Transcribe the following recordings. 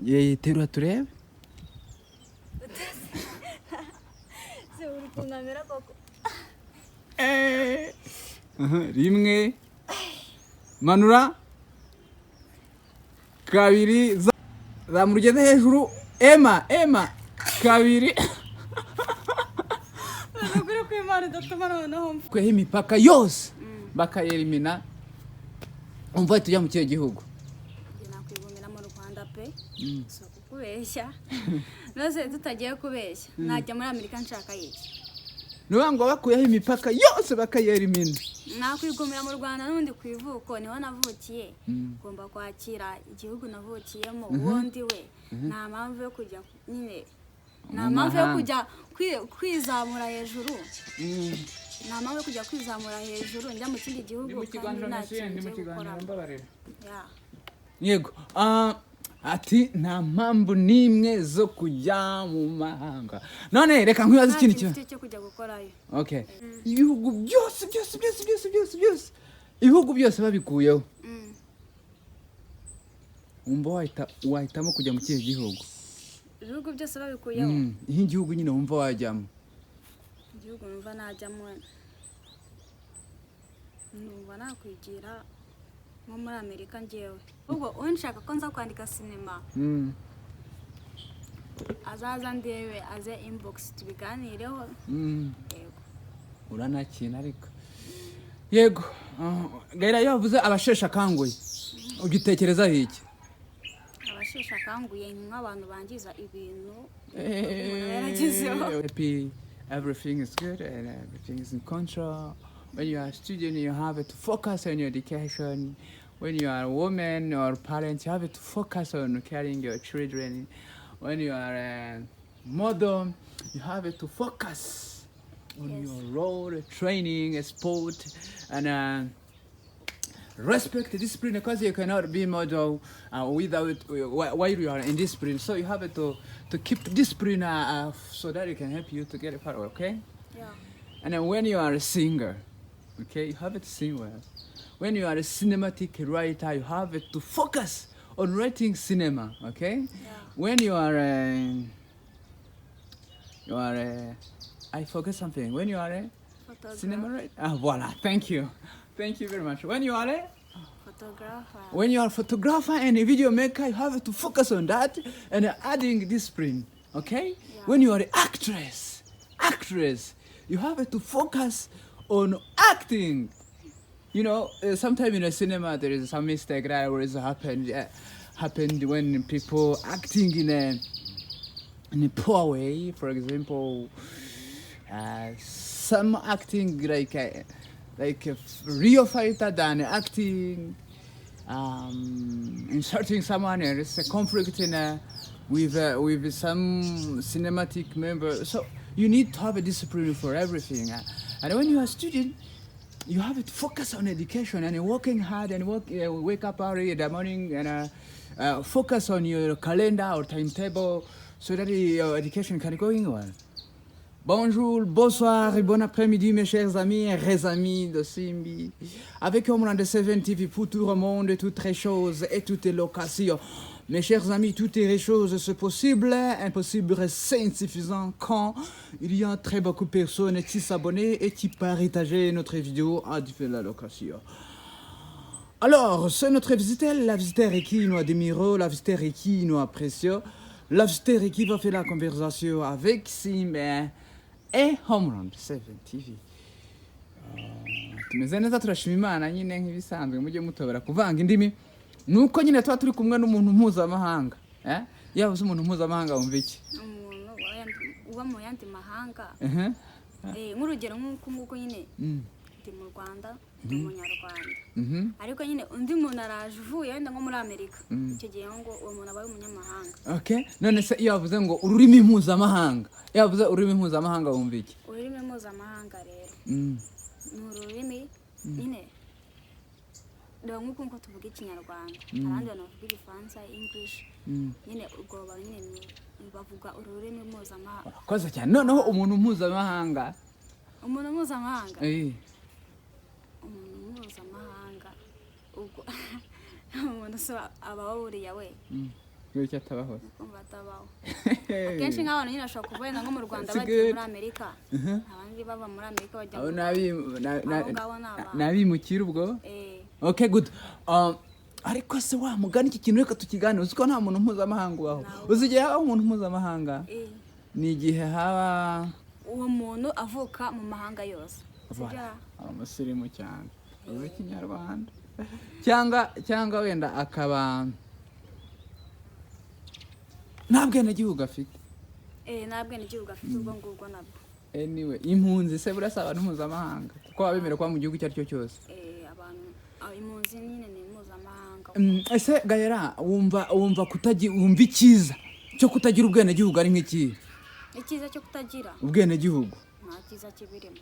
Ye terura turebe. Se uri kunamera koko. Rimwe. Manura. Kabiri. Zamurugeze hejuru. Emma. Kabiri. Nagura ko Imana idatuma noneho Kweho imipaka yose bakayerimina. Umva tujya mu kihe gihugu? nakwigumira mu Rwanda pe. So kubeshya. Nose tutagiye kubeshya. Najya muri Amerika nshaka yiki. Nuba ngo bakuyeho imipaka yose bakayerimina. Nakwigumira mu Rwanda n'undi kwivuko niho navukiye. Ngomba kwakira igihugu navukiyemo ubundi we. Nta mpamvu yo kujya nyine. Nta mpamvu yo kujya kwizamura hejuru. Nta mpamvu yo kujya kwizamura hejuru njya mu kindi gihugu kandi nta kintu gukora. Yego. Ati nta mpamvu nimwe zo kujya mu mahanga. None reka nkwibaza ikintu cyo kujya gukorayo. Okay. Ibihugu byose. Ibihugu byose babikuyeho. Umva wahitamo kujya mu kihe gihugu? Ibihugu byose babikuyeho. Ihe igihugu nyine wumva wajyamo. Igihugu numva najyamo. Numva nakwigira nko muri Amerika ngewe. Ubwo unshaka ko nza kwandika sinema. Azaza ndebe aze inbox tubiganireho. Yego. Uranakina ariko. Yego. Gaira yavuze abashesha kanguye. Ugitekereza iki? Abashesha kanguye nk'abantu bangiza ibintu. Happy, everything is good and everything is in control. When you are a student, you have to focus on your education. When you are a woman or parent, you have to focus on caring your children. When you are a mother, you have to focus on your role, training, sport, and respect discipline, because you cannot be model without while you are in discipline. So you have to keep discipline so that it can help you to get it far. Okay. Yeah. And then when you are a singer, okay, you have to sing well. When you are a cinematic writer, you have to focus on writing cinema. Okay. Yeah. When you are I forgot something. When you are a cinema writer, voila. Thank you very much. When you are a photographer and a video maker, you have to focus on that and adding discipline. Okay. Yeah. When you are an actress, you have to focus on acting. You know, sometimes in a cinema there is some mistake that always happened when people acting in a poor way. For example, some acting like a real fighter than acting inserting someone else, a conflict with some cinematic member. So you need to have a discipline for everything. And when you are a student, you have to focus on education and working hard and wake up early in the morning and focus on your calendar or timetable so that your education can go well. Bonjour, bonsoir et bon après-midi mes chers amis et amis de Simbi. Avec Homeland 7 TV pour tout le monde, toutes les choses et toutes les locations. Mes chers amis, toutes les choses sont possibles, impossible, c'est insuffisant quand il y a très beaucoup de personnes qui s'abonnent et qui partagent notre vidéo à différentes locations. Alors, c'est notre visiteur, la visiteur qui nous admire, la visiteur qui nous apprécie, la visiteur qui va faire la conversation avec Simba et Homeland 7 TV. Tumeze neza turashima Imana nyine nk'ibisanzwe mujye mutobera kuvanga indimi. Nuko nyine tuba turi kumwe n'umuntu mpuzamahanga. Yavuze umuntu mpuzamahanga wumva iki? Umuntu uba mu yandi mahanga. Nk'urugero nk'uko nyine ndi mu Rwanda, ndi umunyarwanda. Ariko nyine undi muntu araje uvuye wenda nko muri Amerika. Icyo gihe ngo uwo muntu aba ari umunyamahanga. Okay. None se yavuze ngo ururimi mpuzamahanga. Yavuze ururimi mpuzamahanga wumva iki? Ururimi mpuzamahanga rero. Ni ururimi nyine nk'uko tuvuga ikinyarwanda, abandi bantu bavuga igifaransa, English, nyine ubwo nyine bavuga ururimi mpuzamahanga. Koza cyane. Noneho umuntu mpuzamahanga. Umuntu mpuzamahanga. Umuntu mpuzamahanga ubwo umuntu se aba wuriya we. Gutya atabaho. Kumva atabaho. Akenshi nk'abantu nyine ashobora kuva nko mu Rwanda bagiye muri Amerika. Abandi bava muri Amerika bajya nabimukira ubwo. Okay, good. Ariko se wa mugani iki kintu reka tukigane uziko nta muntu mpuzamahanga waho. Uzigiye haba umuntu mpuzamahanga. Ni igihe haba uwo muntu avuka mu mahanga yose. Umusirimu cyane. Uzi Kinyarwanda. Cyangwa wenda akaba ntabwo n'igihugu afite. Ntabwo n'igihugu afite ubwo ngubwo nabwo. Anyway, impunzi se burasa abantu mpuzamahanga kuko babemera kwa mu gihugu cyari cyo cyose. Abantu impunzi nyine ni mpuzamahanga. Ese Gayera wumva wumva ikiza cyo kutagira ubwene gihugu ari nk'iki? Ikiza cyo kutagira ubwene gihugu. Nta kiza kibirimo.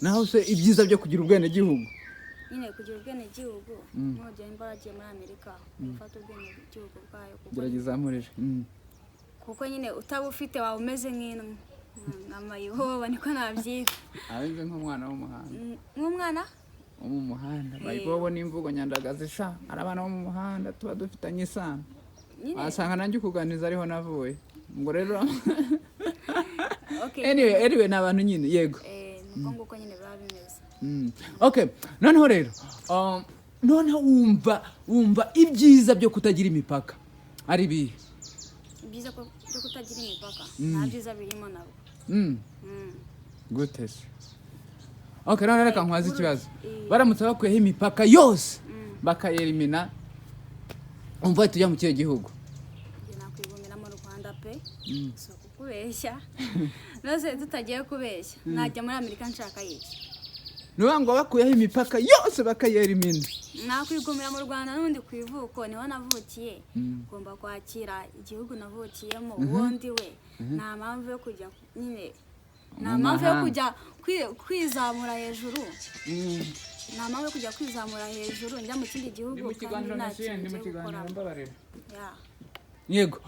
Naho se ibyiza byo kugira ubwene gihugu? Nyine kugira ubwene gihugu nk'ugiye imbaragiye muri Amerika ufata ubwene gihugu bwayo gerageza mureje. Kuko nyine utabufite wawe umeze nk'amayihoba niko nabyita. Abenze nk'umwana w'umuhanda. Nk'umwana wo mu muhanda bayibobo n'imvugo nyandagazi sha arabana bo mu muhanda tuba dufitanye isano. Asanga nanjye kuganiza ariho navuye. Ngo rero anyway n'abantu nyine yego. Nuko nguko nyine baba bimeze. Okay, noneho rero noneho wumva ibyiza byo kutagira imipaka ari bihe? Ibyiza byo kutagira imipaka nta byiza birimo nabo. Gute se? Okay, none reka nkwaza ikibazo. Baramutse bakuyeho imipaka yose bakayelimina umva tujya mu kihe gihugu? Nakwigumira mu Rwanda pe. So kubeshya. Nose tutagiye kubeshya. Najya muri Amerika nshaka yiki. Nubango bakuyeho imipaka yose bakayelimina. Nakwigumira mu Rwanda n'undi kwivuko niho navukiye. Ngomba kwakira igihugu navukiyemo ubundi we. Nta mpamvu yo kujya nyine nta mpamvu yo kujya kwizamura hejuru. Nta mpamvu yo kujya kwizamura hejuru njya mu kindi gihugu kandi yego.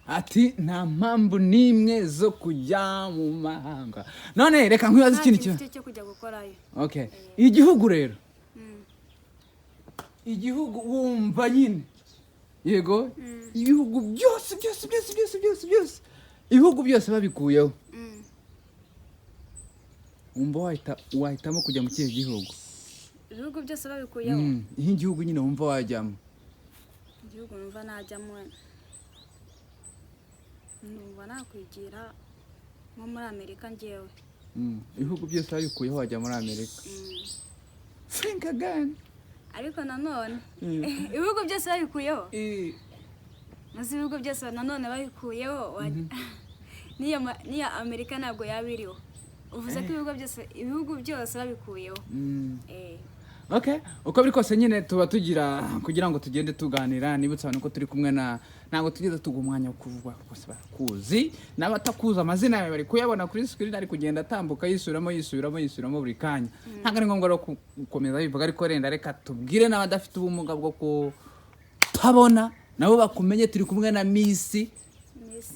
Ati nta mpamvu nimwe zo kujya mu mahanga. None reka nkwibaza ikindi cyo kujya gukorayo. Okay, igihugu rero igihugu wumva nyine yego ibihugu byose ibihugu byose babikuyeho wumva wahitamo kujya mu kihe gihugu? Ibihugu byose babikuyeho ihe igihugu nyine wumva wajyamo? Igihugu numva najyamo numva nakwigira nko muri Amerika njyewe. Ibihugu byose babikuyeho wajya muri Amerika. Think again. Ariko nanone ibihugu byose babikuyeho maze ibihugu byose nanone babikuyeho niya Amerika ntabwo yabiriho. Uvuze ko ibihugu byose babikuyeho. Okay, uko biri kose nyine tuba kugira ngo tugende tuganira nibutsa abantu ko turi kumwe ntabwo tugeze tugumwanya kuvuga kose barakuzi n'abatakuza amazina yawe bari kuyabona kuri screen ari kugenda atambuka yisubiramo buri kanya. Ntabwo ari ngombwa gukomeza bivuga ariko reka tubwire n'abadafite ubumuga bwo kutabona nabo bakumenye turi kumwe na Miss.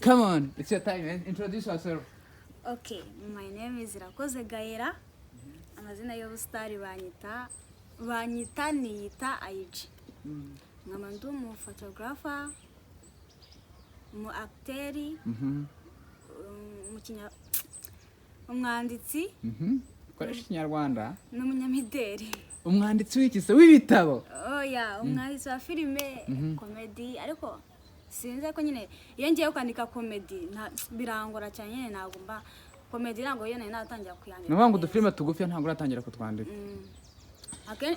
Come on, it's your time. Introduce yourself. Okay, my name is Irakoze Gayera. Amazina y'ubustari banyita niyita Aiji. Nkaba ndi umu photographer, umu acteur, umwanditsi. Koresha Kinyarwanda. N'umunyamideli. Umwanditsi w'iki se w'ibitabo? Umwanditsi wa filime, comedy ariko sinze ko nyine iyo ngiye kwandika comedy birangora cyane nyine nagomba comedy rango yene natangira kuyandika. Nubango udufilme tugufi ntabwo uratangira kutwandika.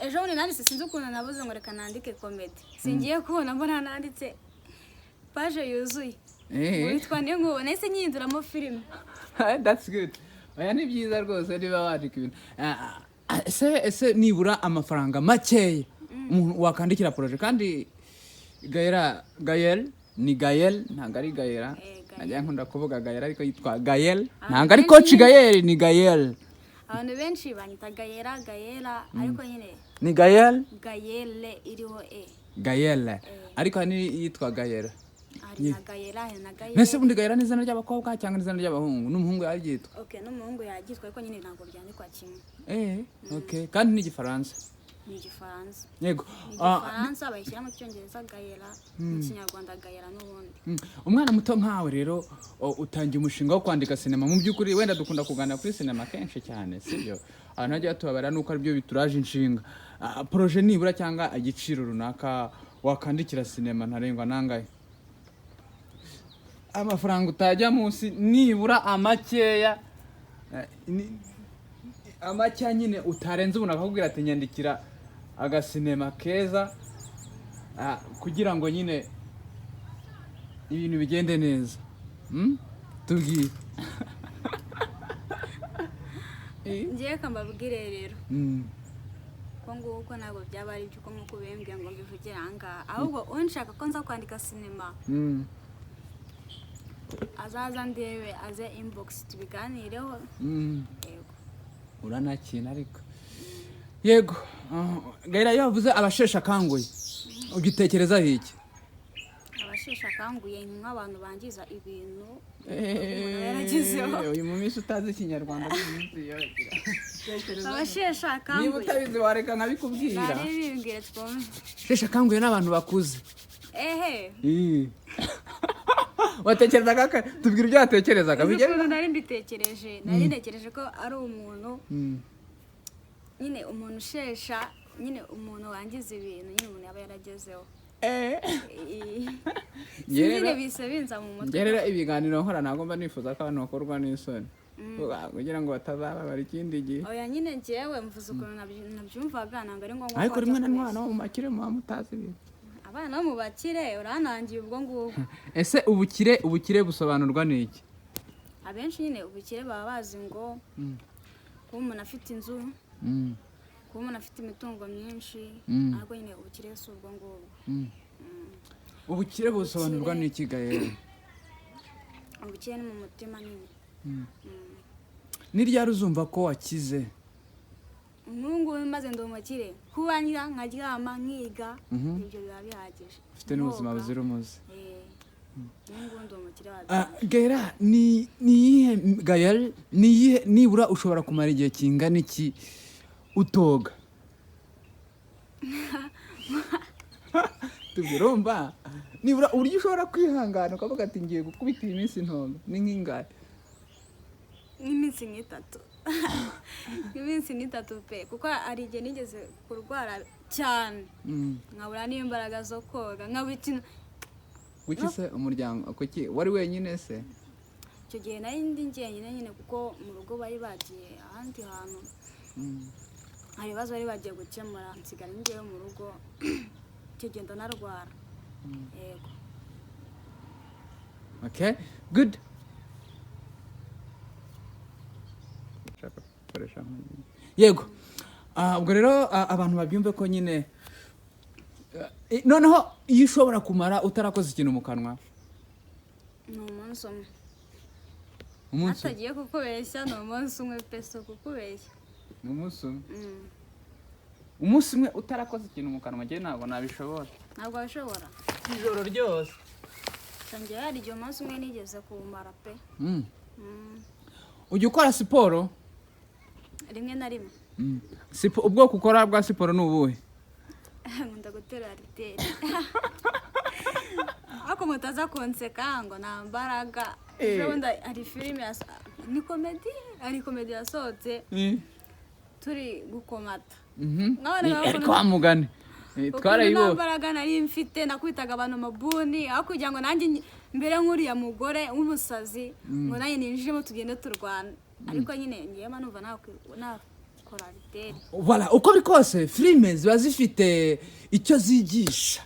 Ejo bundi nanditse sinzi ukuntu nabuze ngo reka nandike comedy. Singiye kubona mbona nanditse page yuzuye. Witwa niyo nkubona ese nyinduramo filime. That's good. Oya ni byiza rwose niba wandika ibintu. Ese nibura amafaranga makeya wakandikira project kandi Gael ni Gael ntabwo ari Gayera. Najya nkunda kuvuga Gayera ariko yitwa Gael. Ntabwo ari coach Gael ni Gael. Abantu benshi banyita Gayera ariko nyine ni Gael iriho Gael ariko ni yitwa Gayera. Ari Gayera na Gayera. Nese bundi Gayera ni izina ry'abakobwa cyangwa ni izina ry'abahungu? N'umuhungu yaryitwa. Okay, n'umuhungu yaryitwa ariko nyine ntabwo byandikwa kimwe. Okay, kandi ni Igifaransa. ni igifaransa yego ni igifaransa bayishyira mu cyongereza gayera mu kinyarwanda gayera n'ubundi umwana muto nkawe rero utangiye umushinga wo kwandika sinema mu by'ukuri wenda dukunda kuganira kuri sinema kenshi cyane sibyo abantu bajya tubabara nuko aribyo bituraje inshinga proje nibura cyangwa igiciro runaka wakandikira sinema ntarengwa nangaye amafaranga utajya munsi nibura amakeya amakeya nyine utarenze ubu nakakubwira ati nyandikira agasinema keza kugira ngo nyine ibintu bigende neza tubwire ngiye kambabwire rero ko nguko ntabwo byaba ari by'uko nk'uko bembwiye ngo mbivugire ahangaha ahubwo unshaka ko nza kwandika sinema azaza ndebe aze inbox tubiganireho yego uranakina ariko yego gaira yavuze abashesha kanguye ugitekerezaho iki abashesha kanguye nk'abantu bangiza ibintu uyu mu minsi utazi ikinyarwanda abashesha kanguye niba utabizi wareka nkabikubwira bimbwire twumve shesha kanguye n'abantu bakuze watekerezaga tubwira ibyo watekerezaga nari mbitekereje nari ntekereje ko ari umuntu nyine umuntu ushesha nyine umuntu wangiza ibintu nyine umuntu yaba yaragezeho nyine bise binza mu mutwe rero ibiganiro nkora ntabwo mba nifuza ko abantu bakorwa n'isoni kugira ngo batazababara ikindi gihe oya nyine njyewe mvuze ukuntu nabyumvaga ntabwo ari ngombwa ariko rimwe na rimwe abana bo mu makire muba mutazi ibintu abana bo mu bakire uranangiye ubwo ngubwo ese ubukire busobanurwa n'iki abenshi nyine ubukire baba bazi ngo kuba umuntu afite inzu kuba umuntu afite imitungo myinshi ariko nyine ubukire si ubwo ngubwo ubukire busobanurwa n'iki gaye ubukire ni mu mutima nyine ni ryari uzumva ko wakize ngubu maze ndi umukire kuba nyira nkaryama nkiga ibyo biba bihagije ufite n'ubuzima buzira umuze ngubu ndi umukire gaira ni iyihe nibura ushobora kumara igihe kingana iki utoga tubirumva nibura uburyo ushobora kwihangana ukavuga ati ngiye gukubita iyi minsi ntoga ni nk'ingahe nk'iminsi nk'itatu nk'iminsi nk'itatu pe kuko hari igihe nigeze kurwara cyane nkabura n'imbaraga zo koga nkabura ikintu kuki se umuryango kuki wari wenyine se icyo gihe nari ndi njyenyine nyine kuko mu rugo bari bagiye ahandi hantu hari ibibazo bari bagiye gukemura nsigara njyewe mu rugo icyo gihe ndanarwara yego okay good yego ubwo rero abantu babyumve ko nyine noneho iyo ushobora kumara utarakoze ikintu mu kanwa ni umunsi umwe atagiye kukubeshya ni umunsi umwe peso kukubeshya ni umunsi umwe umunsi umwe utarakoze ikintu mu kanwa njye ntabwo nabishobora ntabwo wabishobora ijoro ryose njye hari igihe umunsi umwe nigeze kuwumara pe ujya ukora siporo rimwe na rimwe ubwoko ukora bwa siporo ni ubuhe nkunda gutera ariteri ariko mutaza konseka ngo nta mbaraga ubundi hari filime ni komedi hari komedi yasohotse turi gukomata kwa mugani twarayibonye nta mbaraga nari mfite nakwitaga abantu mabuni aho kugira ngo nanjye mbere nk'uriya mugore w'umusazi ngo nanjye ninjiremo tugende turwana ariko nyine ngewe numva nakora ariteri uko biri kose filime ziba zifite icyo zigisha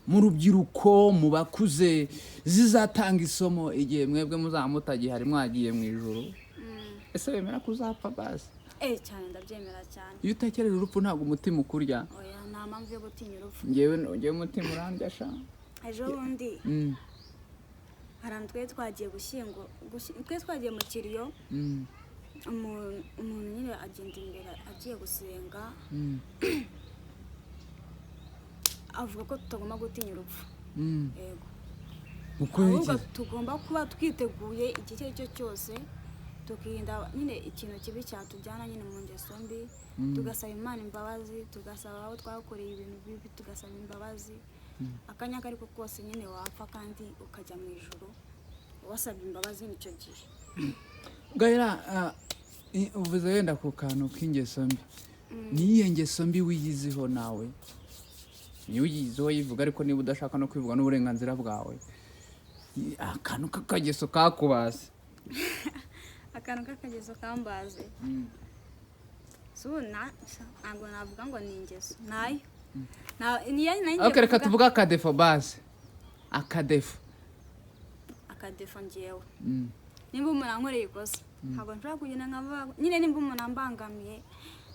mu rubyiruko mu bakuze zizatanga isomo igihe mwebwe muzaba mutagihari mwagiye mu ijoro ese wemera kuzapfa basi cyane ndabyemera cyane iyo utekereje urupfu ntabwo umutima ukurya oya nta mpamvu yo gutinya urupfu ngewe umutima urandya sha ejo bundi hari ahantu twari twagiye twari twagiye mu kiriyo umuntu nyine agenda imbere agiye gusenga avuga ko tutagomba gutinya urupfu yego ahubwo tugomba kuba twiteguye igihe icyo ari cyo cyose tukirinda nyine ikintu kibi cyatujyana nyine mu ngeso mbi tugasaba Imana imbabazi tugasaba abo twakoreye ibintu bibi tugasaba imbabazi akanya kariko kose nyine wapfa kandi ukajya mu ijuru wasabye imbabazi nicyo gihe. Gaira uvuze wenda ku kantu k'ingeso mbi niyo ngeso mbi wiyiziho nawe niyo uyiziho yivuga ariko niba udashaka no kwivuga n'uburenganzira bwawe akantu k'akageso kakubase akantu k'akageso kambaze ntabwo navuga ngo ni ingeso nayo okay reka tuvuga akadefo base akadefo njyewe nimba umuntu ankoreye ikosa ntabwo nshobora kugenda nkavuga nyine nimba umuntu ambangamiye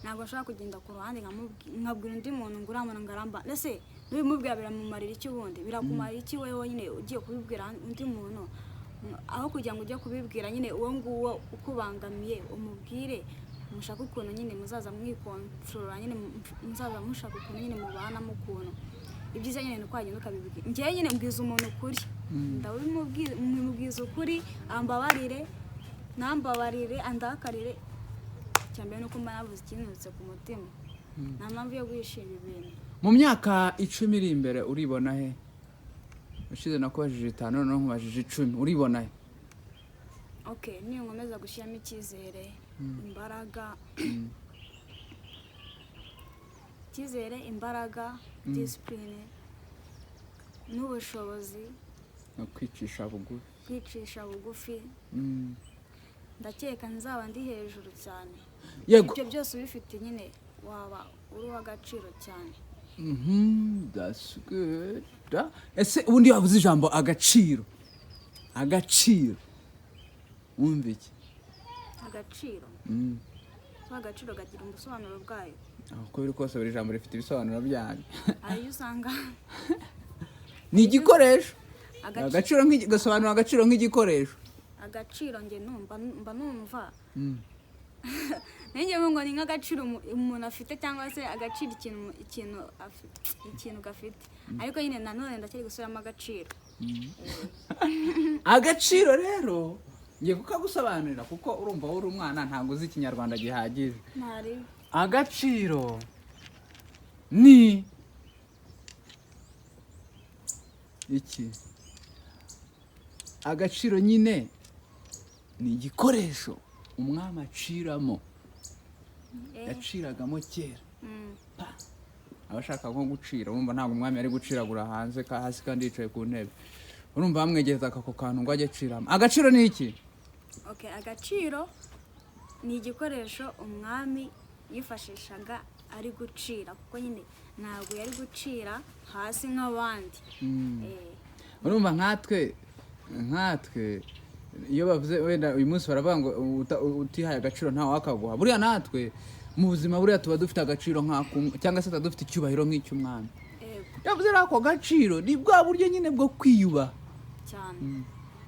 ntabwo nshobora kugenda ku ruhande nkabwira undi muntu ngo uriya muntu ngaramba ese n'ubimubwira biramumarira iki ubundi birakumarira iki wowe nyine ugiye kubibwira undi muntu aho kugira ngo ujye kubibwira nyine uwo nguwo ukubangamiye umubwire mushaka ukuntu nyine muzaza mwikontorora nyine muzaza mushaka ukuntu nyine mubanamo ukuntu ibyiza nyine ni kwagenda ukabibwira njyewe nyine mbwiza umuntu ukuri ndabimubwiza ukuri nambabarire andakarire cyambere nuko mba navuze ikinutse ku mutima nta mpamvu yo guhishira ibintu. Mu myaka 10 iri imbere uribona he? Ushize nakubajije 5 noneho nkubajije 10 uribona he? Okay niyo nkomeza gushyiramo icyizere imbaraga discipline n'ubushobozi no kwicisha bugufi ndakeka nzaba ndi hejuru cyane. Yego ibyo byose ubifite nyine waba uri w'agaciro cyane. That's good. Ese ubundi wavuze ijambo agaciro wumva iki? Agaciro agaciro gagira ubusobanuro bwayo. Uko biri kose buri jambo rifite ibisobanuro byayo. Ayo usanga ni igikoresho. Agaciro gasobanura agaciro nk'igikoresho. Agaciro nge numva nenge ngo ni nk'agaciro umuntu afite cyangwa se agaciro ikintu gafite ariko nyine nanone ndacyari gusubiramo agaciro. Agaciro rero ngiye kukagusobanurira kuko urumva uri umwana ntabwo uzi ikinyarwanda gihagije. Agaciro ni iki? Agaciro nyine ni igikoresho umwami aciramo yaciragamo kera abashaka nko gucira urumva ntabwo umwami ari guciragura hanze hasi kandi yicaye ku ntebe urumva bamwegeza ako kantu ngo ajye aciramo. Agaciro ni iki? Okay agaciro ni igikoresho umwami yifashishaga ari gucira kuko nyine ntabwo yari gucira hasi nk'abandi. Urumva nkatwe iyo bavuze wenda uyu munsi baravuga ngo utihaye agaciro ntawe wakaguha buriya natwe mu buzima buriya tuba dufite agaciro cyangwa se dufite icyubahiro nk'icy'umwami. Yavuze rero ako gaciro ni bwa buryo nyine bwo kwiyubaha cyane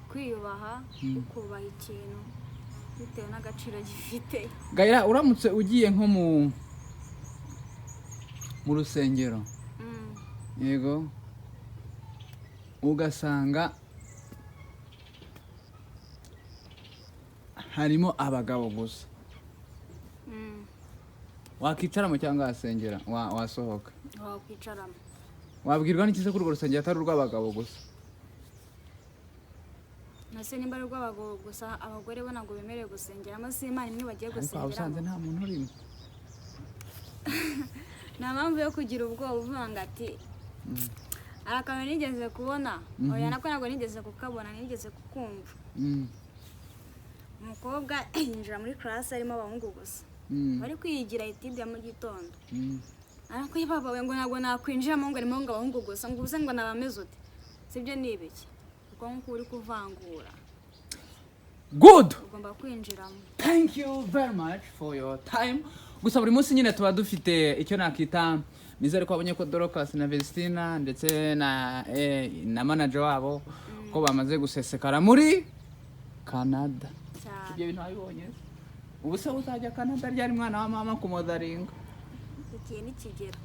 kwiyubaha ukubaha ikintu bitewe n'agaciro gifite. Gaira uramutse ugiye nko mu rusengero yego ugasanga harimo abagabo gusa wakicaramo cyangwa wasengera wasohoka? Wakwicaramo. Wabwirwa n'iki se kuri urwo rusengero atari urw'abagabo gusa? Nase nimba ari urw'abagabo gusa abagore bo ntabwo bemerewe gusengera amase Imana imwe bagiye gusengera. Ariko usanze nta muntu urimo. Nta mpamvu yo kugira ubwoba uvuga ngo ati akantu nigeze kubona oya nako ntabwo nigeze kukabona nigeze kukumva. Umukobwa yinjira muri class arimo abahungu gusa bari kwiyigira etide ya mu gitondo ariko yibaba we ngo ntabwo nakwinjira mu ngo arimo ngo abahungu gusa ngo ubuse ngo nabameze ute sibyo nibiki kuko nko uri kuvangura. Good. Ugomba kwinjiramo. Thank you very much for your time. Gusa buri munsi nyine tuba dufite icyo nakita mizere ko abonye ko Dorcas na Vestina ndetse na manager wabo ko bamaze gusesekara muri Canada. Ibyo bintu abibonye ubu se uzajya Canada ryari mwana wa mama kumodaringa ikiye n'ikigero.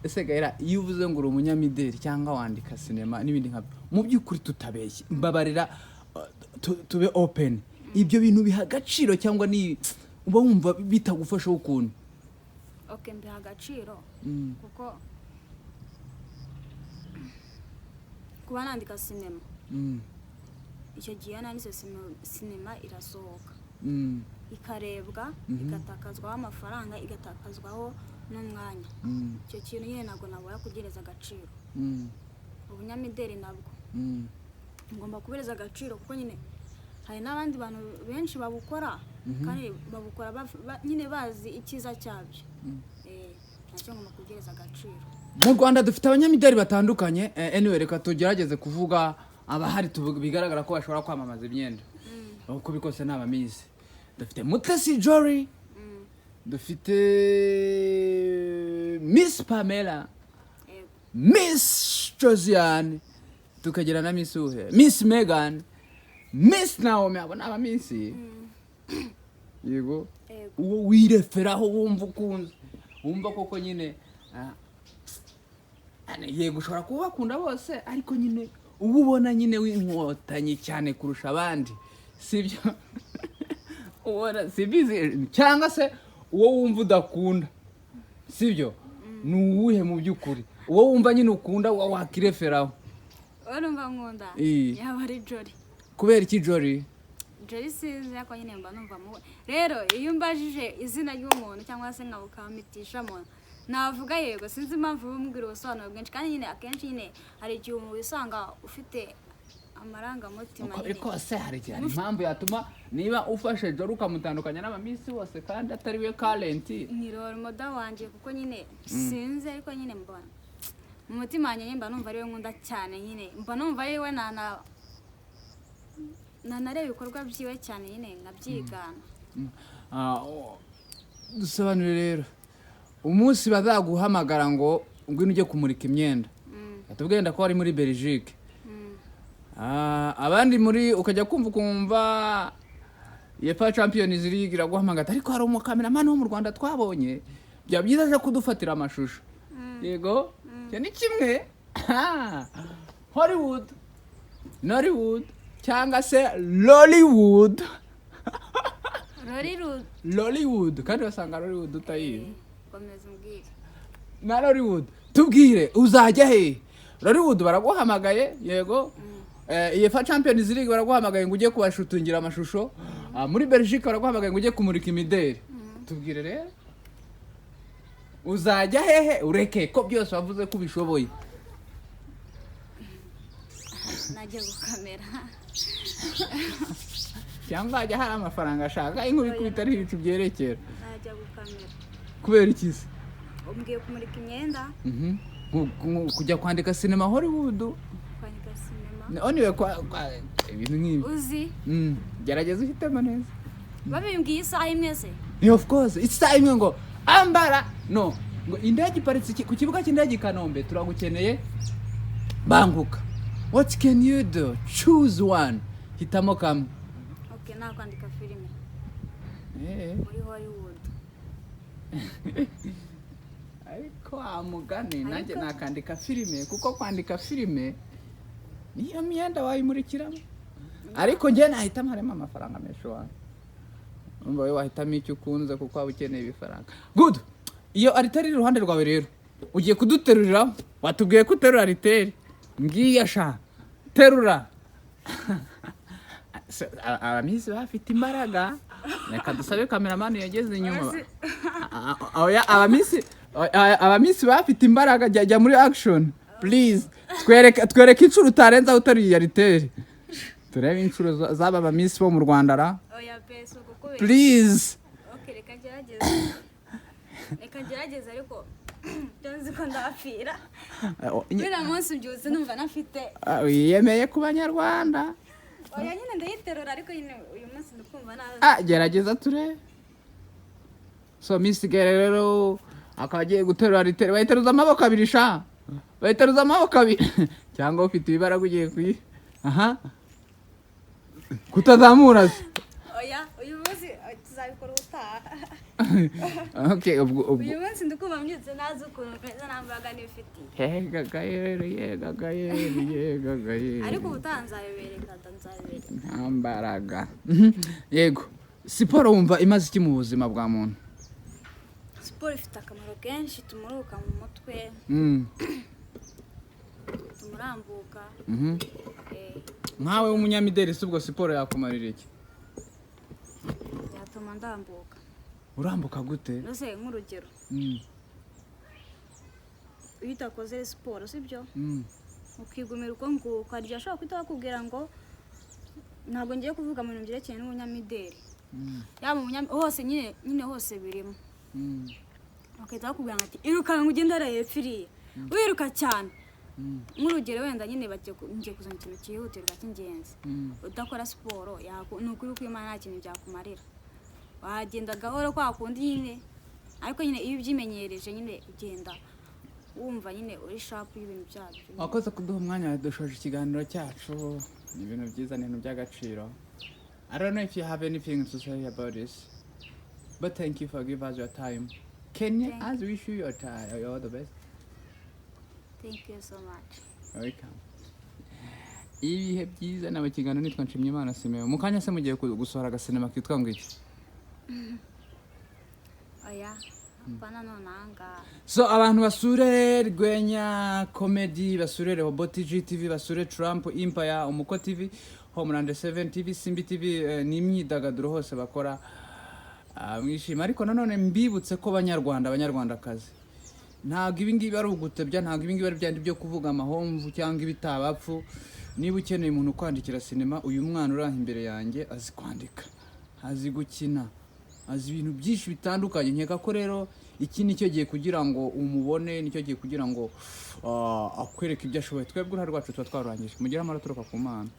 Ese Gaira iyo uvuze ngo uri umunyamideli cyangwa wandika sinema n'ibindi nkabyo mu by'ukuri tutabeshye mbabarira tube open ibyo bintu biha agaciro cyangwa ni uba wumva bitagufasha ukuntu? Okay, mbiha agaciro kuko kuba nandika sinema icyo gihe nanditse sinema irasohoka ikarebwa igatakazwaho amafaranga igatakazwaho n'umwanya. Icyo kintu nyine ntabwo nabura kugereza agaciro. Ubunyamideli nabwo ngomba kubereza agaciro kuko nyine hari n'abandi bantu benshi babukora kandi babukora nyine bazi icyiza cyabyo. Nacyo ngomba kugereza agaciro. Mu Rwanda dufite abanyamideli batandukanye. Anyway, reka tugerageze kuvuga abahari bigaragara ko bashobora kwamamaza imyenda uko bikose n'abamizi. Dufite Mutesi Jolly, dufite Miss Pamela, Miss Josiane, tukagira na Miss Uhe, Miss Megan, Miss Naomi. Abo n'abamisi yego uwo wireferaho wumva ukunze, wumva koko nyine yego ushobora kuba bakunda bose ariko nyine ubu ubona nyine w'inkotanyi cyane kurusha abandi, sibyo? Ubona sibizi cyangwa se uwo wumva udakunda, sibyo? Ni uwuhe mu by'ukuri uwo wumva nyine ukunda wakireferaho? Urumva nkunda yaba ari Jolly. Kubera iki Jolly? Jolly sinzi ariko nyine mba numva mu rero iyo mbajije izina ry'umuntu cyangwa se nkawukamitisha navuga yego, sinzi impamvu bumubwira ubusobanuro bwinshi kandi nyine akenshi nyine hari igihe umuntu wisanga ufite amarangamutima nyine. Ariko se hari impamvu yatuma niba ufashe Jolly ukamutandukanya n'abamisi bose kandi atari we talent? Ni role model wanjye kuko nyine sinzi ariko nyine mbona mu mutima wanjye mba numva ari we nkunda cyane, nyine mba numva ari we nanareba ibikorwa byiwe cyane nyine nkabyigana. Dusobanure rero umunsi bazaguhamagara ngo ngwino ujye kumurika imyenda, atubwenda ko ari muri Belgique, abandi muri ukajya kumva UEFA Champions League iraguhamagara ariko hari umukameraman wo mu Rwanda twabonye bya byiza aje kudufatira amashusho. Yego ni kimwe Hollywood cyangwa se Lollywood kandi basanga Lollywood utayizi. Komeza umbwire na Lollywood, tubwire uzajya he? Lollywood baraguhamagaye yego, UEFA Champions League baraguhamagaye ngo ujye kubashutungira amashusho, muri Belgique baraguhamagaye ngo ujye kumurika imideli. Tubwire rero uzajya hehe? Ureke ko byose wavuze ko bishoboye. Najya gukamera cyangwa ajya hari amafaranga ashaka inkuru kubitari ibicu byerekera. Najya gukamera. Kubera iki se? Umbwiye kumurika imyenda kujya kwandika sinema Hollywood. Kwandika sinema Anyway ibintu nk'ibi uzi gerageza uhitemo neza. Babimbwiye isaha imwe se? Of course isaha imwe ngo ambara ngo indege iparitse ku kibuga cy'indege Kanombe turagukeneye banguka. What can you do? Choose one. Hitamo kamwe. Okay, nakwandika filime muri Hollywood. Ariko amugane nanjye nakandika filime kuko kwandika filime niyo myenda wayimurikiramo. Ariko njye nahitamo harimo amafaranga menshi wanyu. Umva we wahitamo icyo ukunze kuko waba ukeneye ibifaranga. Good. Iyo ariteri iruhande rwawe rero ugiye kuduterurira, watubwiye ko uterura ariteri. Ngiye sha terura. Abamisi bafite imbaraga, reka dusabe cameraman yageze inyuma. Abamisi bafite imbaraga, jya muri action please. Twereke incuro utarenza utaruye ariteri. Turebe incuro zaba abamisi bo mu Rwanda ra. Oya peso kuko please. Okay, reka gerageza ariko Tuzi ko ndapfira. Bira munsi byose numva nafite. Yemeye ku Banyarwanda. Oya nyine ndayiterura ariko nyine uyu munsi ndikumva naza. Gerageza ture. So Missgaelle rero akagiye guterura ritere bayiteruza amaboko abiri sha. Bayiteruza amaboko abiri. Cyangwa ufite ibibara kugiye kuyi. Aha. Kutazamura. Oya uyu munsi tuzabikora utaha. Okay, ubwo uyu munsi ndikumva mbyutse nazi ukuntu meza nambaraga nifitiye yegagaye ariko ubutaha nzabibereka nzabibereka nta mbaraga. Yego, siporo wumva imaze iki mu buzima bwa muntu? siporo ifite akamaro kenshi, tumuruka mu mutwe, tumurambuka. Nkawe w'umunyamideli si ubwo siporo yakumarira iki? Yatuma ndambuka. Urambuka gute? Nose nk'urugero, iyo utakoze siporo sibyo, ukigumira uko nguko ukarya, ashobora kwita bakubwira ngo ntabwo ngiye kuvuga mu bintu byerekeye n'umunyamideli, yaba hose nyine hose birimo. Bakahita bakubwira ngo ati irukanka ugende hariya hepfo iriya, wiruka cyane. Nk'urugero wenda nyine ngiye kuzana ikintu cyihutirwa cy'ingenzi, udakora siporo ni ukuri ko Imana nta kintu byakumarira. Wagenda gahoro kwa kundi nyine, ariko nyine iyo ubyimenyereje nyine ugenda wumva nyine uri sharp y'ibintu byabyo. Wakoze kuduha umwanya dushoje ikiganiro cyacu, ni ibintu byiza, ni ibintu by'agaciro. I don't know if you have anything to say about this, but thank you for giving us your time. Kenya, as wish you your time, all the best. Thank you so much. Welcome. Ibihe byiza n'abakiganiro nitwa Nshimiyimana Simeon. Mu kanya se mugiye gusohora agasinema kitwa ngo iki? Oya, apana nonanga. So abantu basure Rwenya Comedy, basure Rehoboth TV, basure Trump Empire, Umuko TV, Homeland 7 TV, Simbi TV, n'imyidagaduro hose bakora mwishima. Ariko nanone mbibutse ko abanyarwandakazi ntabwo ibingibi ari ugutebya, ntabwo ibingibi ari byandi byo kuvuga amahomvu cyangwa ibitabapfu. Niba ukeneye umuntu kwandikira sinema, uyu mwana uri imbere yanjye azi kwandika, azi gukina, azi ibintu byinshi bitandukanye. Nkeka ko rero iki nicyo gihe kugira ngo umubone, nicyo gihe kugira ngo akwereke ibyo ashoboye. Twebwe uruhare rwacu tuba twarurangije. Mugire amahoro aturuka ku Mana.